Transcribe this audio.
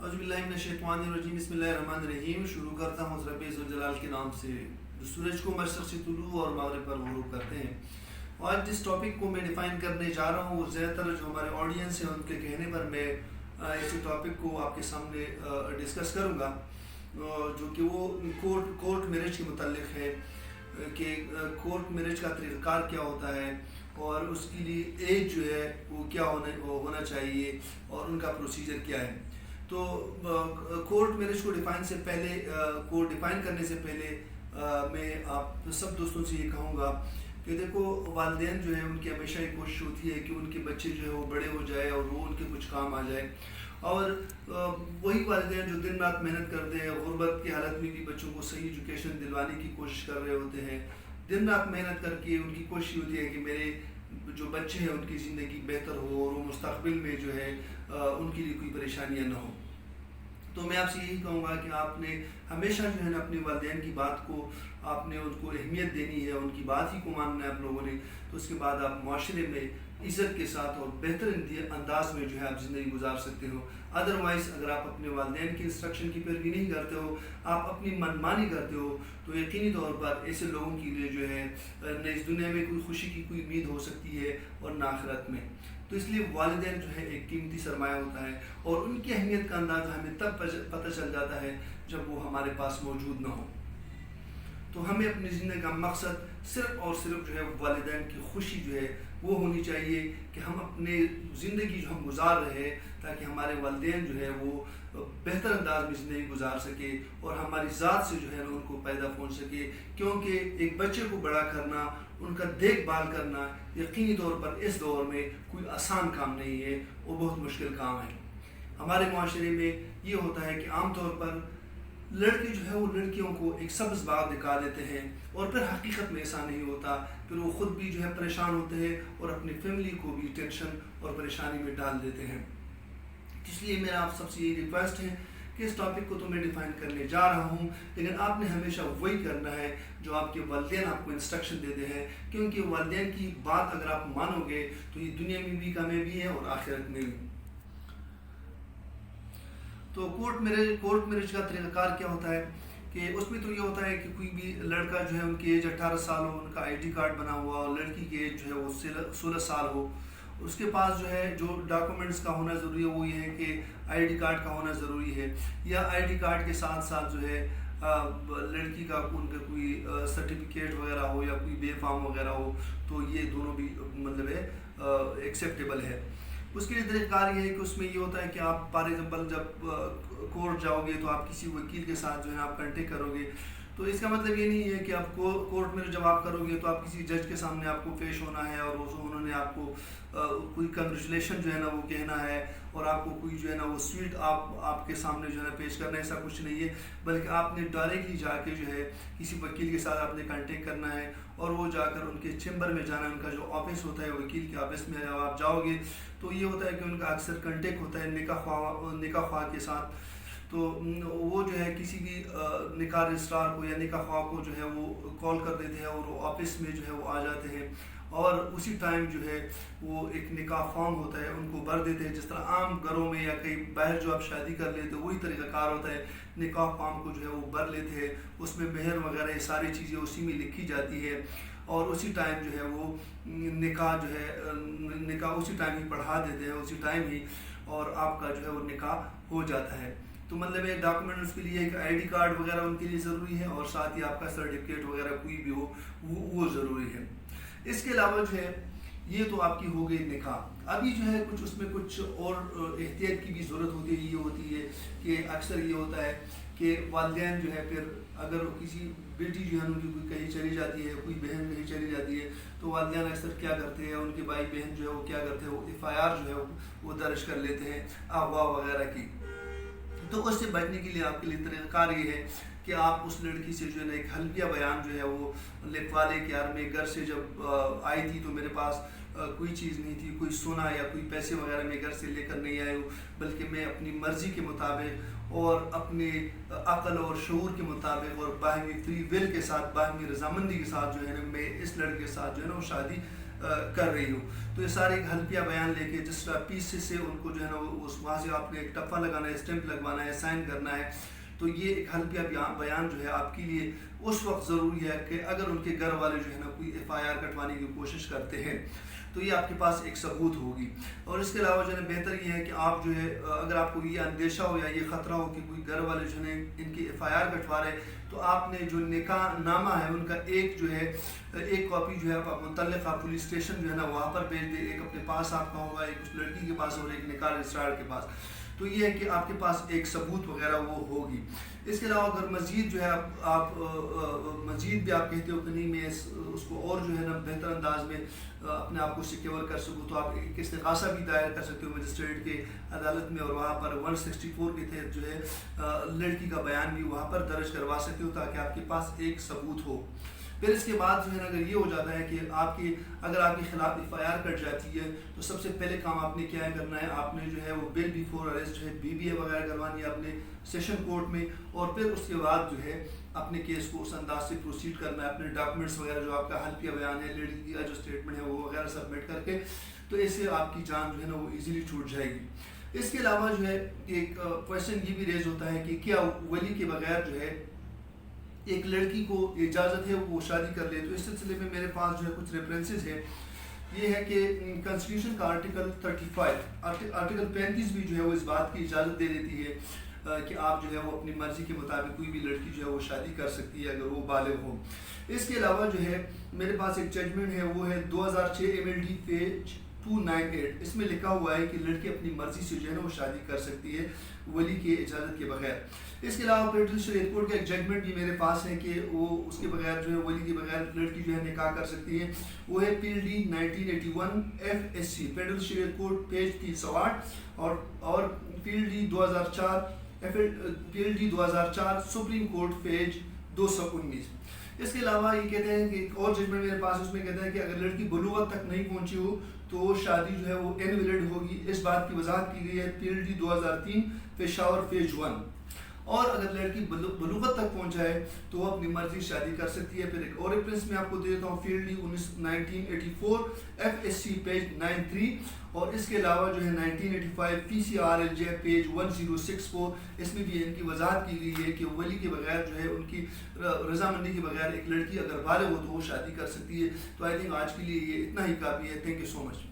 औज़ुबिल्लाहिमिनश्शैतानिर्रजीम बिस्मिल्लाहिर्रहमानिर्रहीम। शुरू करता हूँ रब इज़्ज़त जलाल के नाम से जो सूरज को मशरिक़ से तुलू और मग़रिब पर ग़ुरूब करते हैं। और आज जिस टॉपिक को मैं डिफ़ाइन करने जा रहा हूँ वो ज़्यादातर जो हमारे ऑडियंस हैं उनके कहने पर मैं इसी टॉपिक को आपके सामने डिस्कस करूँगा, जो कि वो कोर्ट मैरिज के मुताल्लिक़ है कि कोर्ट मैरिज का तरीक़ाकार क्या होता है और उसके लिए एज जो है वो क्या होना चाहिए और उनका प्रोसीजर क्या है। तो कोर्ट मैरिज को डिफ़ाइन करने से पहले मैं आप सब दोस्तों से ये कहूँगा कि देखो, वालिदैन जो है उनकी हमेशा ये कोशिश होती है कि उनके बच्चे जो है वो बड़े हो जाए और वो उनके कुछ काम आ जाए। और वही वालिदैन जो दिन रात मेहनत करते हैं, गुर्बत की हालत में भी बच्चों को सही एजुकेशन दिलवाने की कोशिश कर रहे होते हैं, दिन रात मेहनत करके उनकी कोशिश होती है कि मेरे जो बच्चे हैं उनकी ज़िंदगी बेहतर हो और वो मुस्तक़बिल में जो है उनके लिए कोई परेशानियाँ ना हो। तो मैं आपसे यही कहूँगा कि आपने हमेशा जो है ना अपने वालिदैन की बात को आपने उनको अहमियत देनी है, उनकी बात ही को मानना है आप लोगों ने। तो उसके बाद आप माशरे में इज़्ज़त के साथ और बेहतर अंदाज में जो है आप ज़िंदगी गुजार सकते हो। अदरवाइज़ अगर आप अपने वालिदैन की इंस्ट्रक्शन की पैरवी नहीं करते हो, आप अपनी मनमानी करते हो, तो यकीनी तौर पर ऐसे लोगों के लिए जो है न इस दुनिया में कोई खुशी की कोई उम्मीद हो सकती है और न आखिरत में। तो इसलिए वालिदैन जो है एक कीमती सरमाया होता है और उनकी अहमियत का अंदाज़ा हमें तब पता चल जाता है जब वो हमारे पास मौजूद ना हो। तो हमें अपनी ज़िंदगी का मकसद सिर्फ़ और सिर्फ जो है वालिदैन की खुशी जो है वो होनी चाहिए कि हम अपने ज़िंदगी जो हम गुजार रहे हैं ताकि हमारे वालिदैन जो है वो बेहतर अंदाज में ज़िंदगी गुजार सके और हमारी ज़ात से जो है ना उनको पैदा पहुँच सके। क्योंकि एक बच्चे को बड़ा करना, उनका देखभाल करना यकीनी तौर पर इस दौर में कोई आसान काम नहीं है, वो बहुत मुश्किल काम है। हमारे माशरे में ये होता है कि आम तौर पर लड़के जो है वो लड़कियों को एक सब्ज़ बाग दिखा देते हैं और फिर हकीकत में ऐसा नहीं होता। फिर वो ख़ुद भी जो है परेशान होते हैं और अपनी फैमिली को भी टेंशन और परेशानी में डाल देते हैं। इसलिए मेरा आप सबसे ये रिक्वेस्ट है कि इस टॉपिक को तो मैं डिफ़ाइन करने जा रहा हूँ, लेकिन आपने हमेशा वही करना है जो आपके वालिदैन आपको इंस्ट्रक्शन देते हैं। क्योंकि वालिदैन की बात अगर आप मानोगे तो ये दुनिया में भी कामयाबी है और आखिरत में भी। तो कोर्ट मैरिज का तरीक़ाकार क्या होता है कि उसमें तो ये होता है कि कोई भी लड़का जो है उनकी एज 18 साल हो, उनका ID कार्ड बना हुआ और लड़की की एज जो है वो 16 साल हो। उसके पास जो है जो डॉक्यूमेंट्स का होना ज़रूरी है वो ये है कि ID कार्ड का होना ज़रूरी है, या ID कार्ड के साथ साथ जो है लड़की का उनका कोई सर्टिफिकेट वगैरह हो या कोई बे फॉर्म वगैरह हो, तो ये दोनों भी मतलब है एक्सेप्टेबल है। उसके लिए तरीक़ाकार ये है कि उसमें ये होता है कि आप फॉर एग्ज़ाम्पल जब कोर्ट जाओगे तो आप किसी वकील के साथ जो है आप कंटेक्ट करोगे। तो इसका मतलब ये नहीं है कि आप कोर्ट में जब आप करोगे तो आप किसी जज के सामने आपको पेश होना है और उन्होंने आपको कोई कंग्रेचुलेशन जो है ना वो कहना है और आपको कोई जो है ना वो स्वीट आपके सामने जो है ना पेश करना है, ऐसा कुछ नहीं है। बल्कि आपने डायरेक्टली जाके जो है किसी वकील के साथ आपने कांटेक्ट करना है और वो जाकर उनके चैम्बर में जाना है। उनका जो ऑफिस होता है वकील के ऑफिस में जब आप जाओगे तो ये होता है कि उनका अक्सर कांटेक्ट होता है निकाह ख्वाह के साथ। तो वो जो है किसी भी निकाह रजिस्ट्रार को या निकाह ख्वाह को जो है वो कॉल कर देते हैं और वो ऑफिस में जो है वो आ जाते हैं और उसी टाइम जो है वो एक निकाह फॉर्म होता है उनको भर देते हैं। जिस तरह आम घरों में या कहीं बाहर जो आप शादी कर लेते हो वही तरीक़ाकार होता है। निकाह फॉर्म को जो है वो भर लेते हैं, उसमें मेहर वगैरह ये सारी चीज़ें उसी में लिखी जाती है और उसी टाइम जो है वो निकाह उसी टाइम ही पढ़ा देते हैं, उसी टाइम ही, और आपका जो है वो निकाह हो जाता है। तो मतलब एक डॉक्यूमेंट उसके लिए एक ID कार्ड वगैरह उनके लिए ज़रूरी है और साथ ही आपका सर्टिफिकेट वगैरह कोई भी हो वो ज़रूरी है। इसके अलावा जो है ये तो आपकी हो गई निकाह। अभी जो है उसमें कुछ और एहतियात की भी ज़रूरत होती है। ये होती है कि अक्सर ये होता है कि वालिदैन जो है फिर अगर किसी बेटी जो है उनकी कोई कहीं चली जाती है, कोई बहन कहीं चली जाती है, तो वालिदैन अक्सर क्या करते हैं, उनके भाई बहन जो है वो क्या करते हैं, वो FIR जो है वो दर्ज कर लेते हैं अगवा वगैरह की। तो उससे बचने के लिए आपके लिए तरीक़ाकार ये है कि आप उस लड़की से जो है ना एक हल्फिया बयान जो है वो लिखवा ले कि यार मैं घर से जब आई थी तो मेरे पास कोई चीज़ नहीं थी, कोई सोना या कोई पैसे वगैरह मैं घर से लेकर नहीं आई हूँ, बल्कि मैं अपनी मर्ज़ी के मुताबिक और अपने अक़ल और शऊर के मुताबिक और बाहमी फ्री विल के साथ, बाहमी रज़ामंदी के साथ जो है ना मैं इस लड़के के साथ जो है ना वो शादी کر رہی ہو. تو یہ سارے ایک حلفیہ بیان لے کے جس پیس سے ان کو جو ہے نا وہاں سے آپ نے ایک ٹپا لگانا ہے, اسٹیمپ لگوانا ہے, سائن کرنا ہے. تو یہ ایک حلفیہ بیان جو ہے آپ کے لیے اس وقت ضروری ہے کہ اگر ان کے گھر والے جو ہے نا کوئی FIR کٹوانے کی کوشش کرتے ہیں تو یہ آپ کے پاس ایک ثبوت ہوگی. اور اس کے علاوہ جو ہے بہتر یہ ہے کہ آپ جو ہے اگر آپ کو یہ اندیشہ ہو یا یہ خطرہ ہو کہ کوئی گھر والے جو ہے ان کی FIR کٹوا رہے تو آپ نے جو نکاح نامہ ہے ان کا ایک جو ہے ایک کاپی جو ہے آپ متعلقہ پولیس اسٹیشن جو ہے نا وہاں پر بھیج دیں. ایک اپنے پاس آپ کا ہوگا, ایک اس لڑکی کے پاس اور ایک نکاح رجسٹرار کے پاس. تو یہ ہے کہ آپ کے پاس ایک ثبوت وغیرہ وہ ہوگی. اس کے علاوہ اگر مزید جو ہے آپ مزید بھی آپ کہتے ہو کہ نہیں میں اس کو اور جو ہے نا بہتر انداز میں اپنے آپ کو سیکیور کر سکوں تو آپ ایک استغاثہ بھی دائر کر سکتے ہو مجسٹریٹ کے عدالت میں, اور وہاں پر 164 کے تحت جو ہے لڑکی کا بیان بھی وہاں پر درج کروا سکتے ہو تاکہ آپ کے پاس ایک ثبوت ہو. پھر اس کے بعد جو ہے نا اگر یہ ہو جاتا ہے کہ اگر آپ کے خلاف FIR کٹ جاتی ہے تو سب سے پہلے کام آپ نے کیا کرنا ہے, آپ نے جو ہے وہ بیل بیفور اریسٹ جو ہے BBA وغیرہ کروانی ہے اپنے سیشن کورٹ میں, اور پھر اس کے بعد جو ہے اپنے کیس کو اس انداز سے پروسیڈ کرنا ہے. اپنے ڈاکومنٹس وغیرہ جو آپ کا حلفیہ بیان ہے, لڑکی کا جو اسٹیٹمنٹ ہے وہ وغیرہ سبمٹ کر کے, تو اس سے آپ کی جان جو ہے نا وہ ایزیلی چھوٹ جائے گی. اس کے علاوہ جو ہے ایک کویشچن یہ بھی ریز ہوتا ہے کہ کیا ولی کے بغیر جو ہے ایک لڑکی کو اجازت ہے وہ شادی کر لے. تو اس سلسلے میں میرے پاس جو ہے کچھ ریفرنسز ہیں. یہ ہے کہ کنسٹیٹیوشن کا آرٹیکل 35 بھی جو ہے وہ اس بات کی اجازت دے دیتی ہے کہ آپ جو ہے وہ اپنی مرضی کے مطابق کوئی بھی لڑکی جو ہے وہ شادی کر سکتی ہے اگر وہ بالغ ہو. اس کے علاوہ جو ہے میرے پاس ایک ججمنٹ ہے, وہ ہے 2006 MLD پیج 298. اس میں لکھا ہوا ہے کہ لڑکی اپنی مرضی سے جو ہے نا وہ شادی کر سکتی ہے ولی کی اجازت کے بغیر. اس کے علاوہ فیڈرل شریعت کورٹ کا ایک ججمنٹ بھی میرے پاس ہے کہ وہ اس کے بغیر جو ہے ولی کے بغیر لڑکی جو ہے نکاح کر سکتی ہے. وہ ہے PLD 1981 FSC فیڈرل شریعت کورٹ پیج 308 اور PLD 2004 سپریم کورٹ پیج 219. اس کے علاوہ یہ کہتے ہیں کہ ایک اور ججمنٹ میرے پاس اس میں کہتا ہے کہ اگر لڑکی بلوغت تک نہیں پہنچی ہو تو شادی جو ہے وہ انویلڈ ہوگی. اس بات کی وضاحت کی گئی ہے PLD 2003 پشاور پیج 1. اور اگر لڑکی بلوغت تک پہنچ جائے تو وہ اپنی مرضی شادی کر سکتی ہے. پھر ایک اور ریفرنس میں آپ کو دے دیتا ہوں PLD 1984 FSC پیج 93, اور اس کے علاوہ جو ہے 1985 PCRLJ پیج 1064. اس میں بھی ان کی وضاحت کی گئی ہے کہ ولی کے بغیر جو ہے ان کی رضامندی کے بغیر ایک لڑکی اگر بالغ ہو تو وہ شادی کر سکتی ہے. تو آئی تھنک آج کے لیے یہ اتنا ہی کافی ہے. Thank you so much.